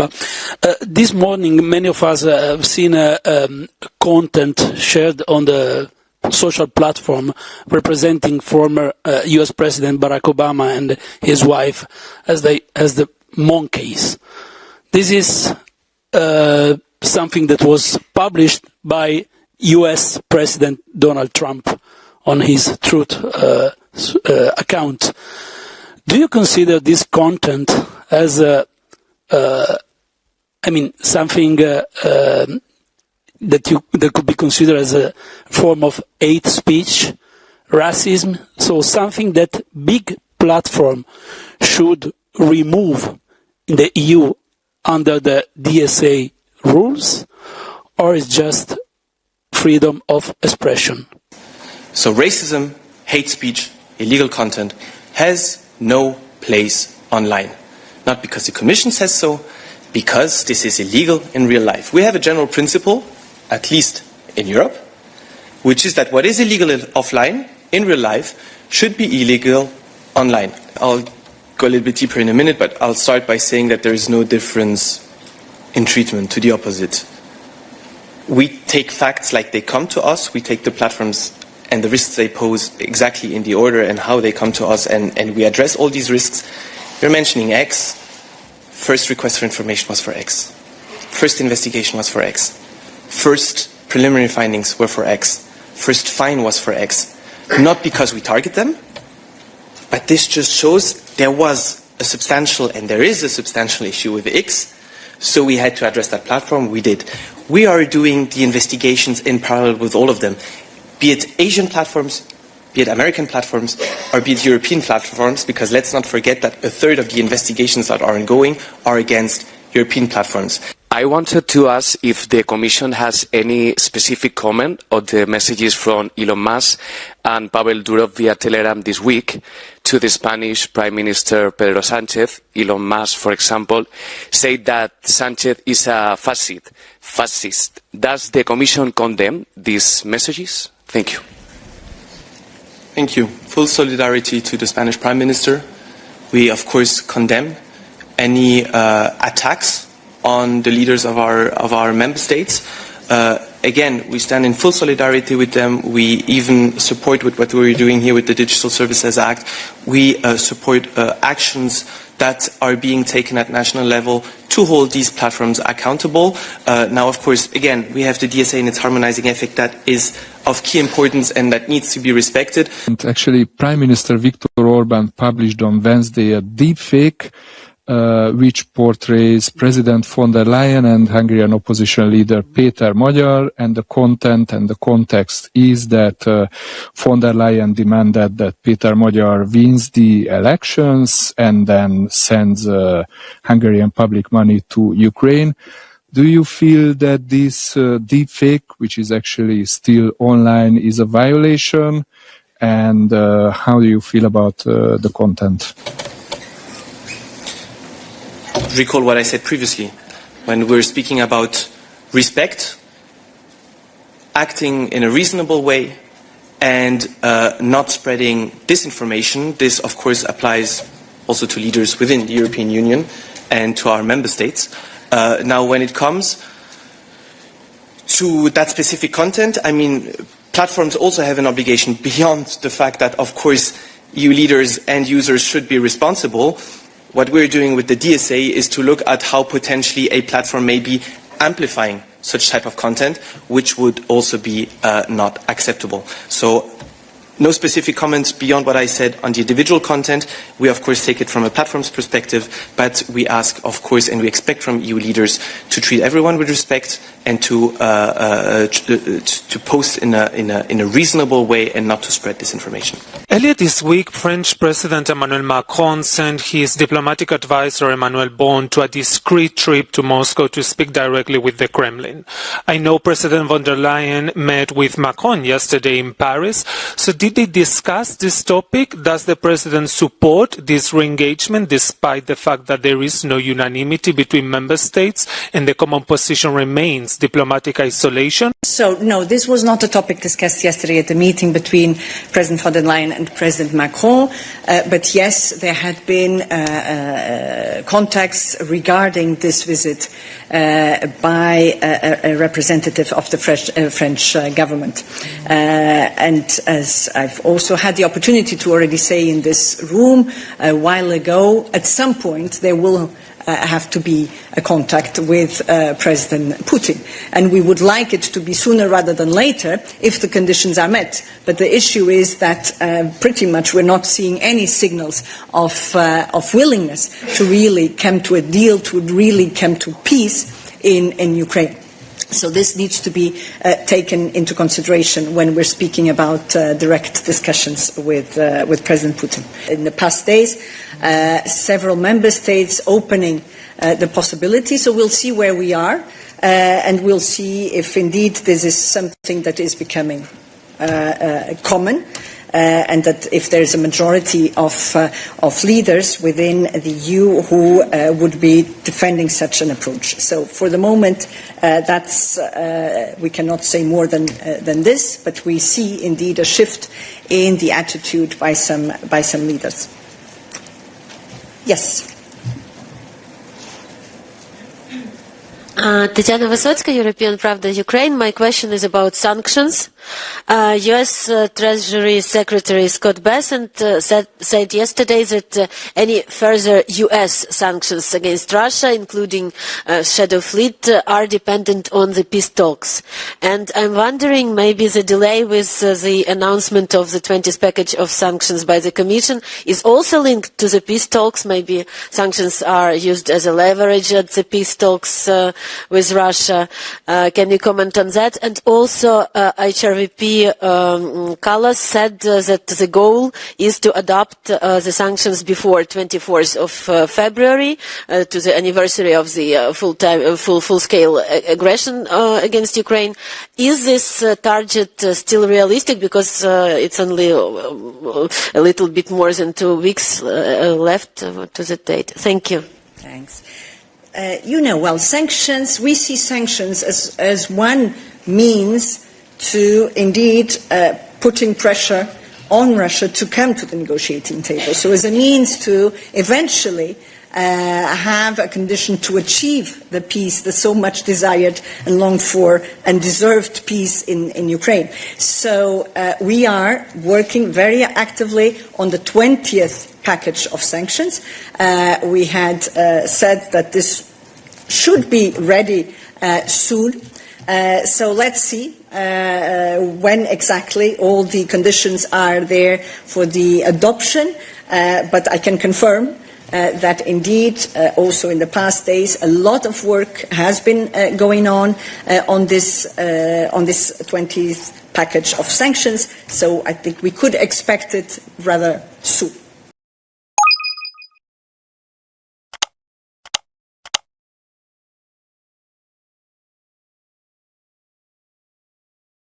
stampa. This morning, many of us have seen content shared on the social platform representing former U.S. President Barack Obama and his wife as the monkeys. This is something that was published by U.S. President Donald Trump on his Truth account. Do you consider this content as something that could be considered as a form of hate speech, racism, so something that big platform should remove in the EU under the DSA rules, or is just freedom of expression? So racism, hate speech, illegal content has no place online. Not because the Commission says so, because this is illegal in real life. We have a general principle, at least in Europe, which is that what is illegal offline, in real life, should be illegal online. I'll go a little bit deeper in a minute, but I'll start by saying that there is no difference in treatment, to the opposite. We take facts like they come to us, we take the platforms and the risks they pose exactly in the order and how they come to us, and we address all these risks. You're mentioning X. First request for information was for X. First investigation was for X. First preliminary findings were for X. First fine was for X. Not because we target them, but this just shows there was a substantial, and there is a substantial issue with X, so we had to address that platform. We did. We are doing the investigations in parallel with all of them, be it Asian platforms, be it American platforms, or be it European platforms, because let's not forget that a third of the investigations that are ongoing are against European platforms. I wanted to ask if the Commission has any specific comment on the messages from Elon Musk and Pavel Durov via Telegram this week to the Spanish Prime Minister Pedro Sánchez. Elon Musk, for example, said that Sánchez is a fascist. Does the Commission condemn these messages? Thank you. Thank you. Full solidarity to the Spanish Prime Minister. We, of course, condemn any attacks on the leaders of our member states. Again, we stand in full solidarity with them. We even support with what we're doing here with the Digital Services Act. We support actions that are being taken at national level to hold these platforms accountable. Now, of course, again, we have the DSA and its harmonizing effect that is of key importance and that needs to be respected. And actually, Prime Minister Viktor Orban published on Wednesday a deepfake which portrays President von der Leyen and Hungarian opposition leader Péter Magyar, and the content and the context is that von der Leyen demanded that Péter Magyar wins the elections and then sends Hungarian public money to Ukraine. Do you feel that this deepfake, which is actually still online, is a violation? And how do you feel about the content? Recall what I said previously when we're speaking about respect, acting in a reasonable way, and not spreading disinformation. This, of course, applies also to leaders within the European Union and to our member states. Now, when it comes to that specific content, I mean, platforms also have an obligation beyond the fact that, of course, EU leaders and users should be responsible. What we're doing with the DSA is to look at how potentially a platform may be amplifying such type of content, which would also be not acceptable. So no specific comments beyond what I said on the individual content. We, of course, take it from a platform's perspective, but we ask, of course, and we expect from EU leaders to treat everyone with respect and to post in a reasonable way and not to spread disinformation. Earlier this week, French President Emmanuel Macron sent his diplomatic advisor Emmanuel Bon to a discreet trip to Moscow to speak directly with the Kremlin. I know President von der Leyen met with Macron yesterday in Paris. So did they discuss this topic? Does the President support this re-engagement despite the fact that there is no unanimity between member states and the common position remains diplomatic isolation? So, no, this was not a topic discussed yesterday at the meeting between President von der Leyen and President Macron, but yes, there had been contacts regarding this visit by a representative of the French government. And as I've also had the opportunity to already say in this room a while ago, at some point there will have to be a contact with President Putin. And we would like it to be sooner rather than later if the conditions are met. But the issue is that pretty much we're not seeing any signals of willingness to really come to a deal, to really come to peace in Ukraine. So this needs to be taken into consideration when we're speaking about direct discussions with President Putin. In the past days, several member states opening the possibility, so we'll see where we are, and we'll see if indeed this is something that is becoming common. And that if there is a majority of leaders within the EU who would be defending such an approach. So for the moment, we cannot say more than this, but we see indeed a shift in the attitude by some leaders. Yes. Tatiana Vysotska, European Pravda, Ukraine. My question is about sanctions. U.S. Treasury Secretary Scott Bessent said yesterday that any further U.S. sanctions against Russia, including Shadow Fleet, are dependent on the peace talks. And I'm wondering, maybe the delay with the announcement of the 20th package of sanctions by the Commission is also linked to the peace talks. Maybe sanctions are used as a leverage at the peace talks with Russia. Can you comment on that? And also, HRVP Kallas said that the goal is to adopt the sanctions before 24th of February, to the anniversary of the full-scale aggression against Ukraine. Is this target still realistic? Because it's only a little bit more than 2 weeks left to the date. Thank you. Thanks. Sanctions, we see sanctions as one means to indeed putting pressure on Russia to come to the negotiating table. So as a means to eventually have a condition to achieve the peace, the so much desired and longed for and deserved peace in Ukraine. So we are working very actively on the 20th package of sanctions. We had said that this should be ready soon. So let's see when exactly all the conditions are there for the adoption. But I can confirm that indeed, also in the past days, a lot of work has been going on this 20th package of sanctions. So I think we could expect it rather soon.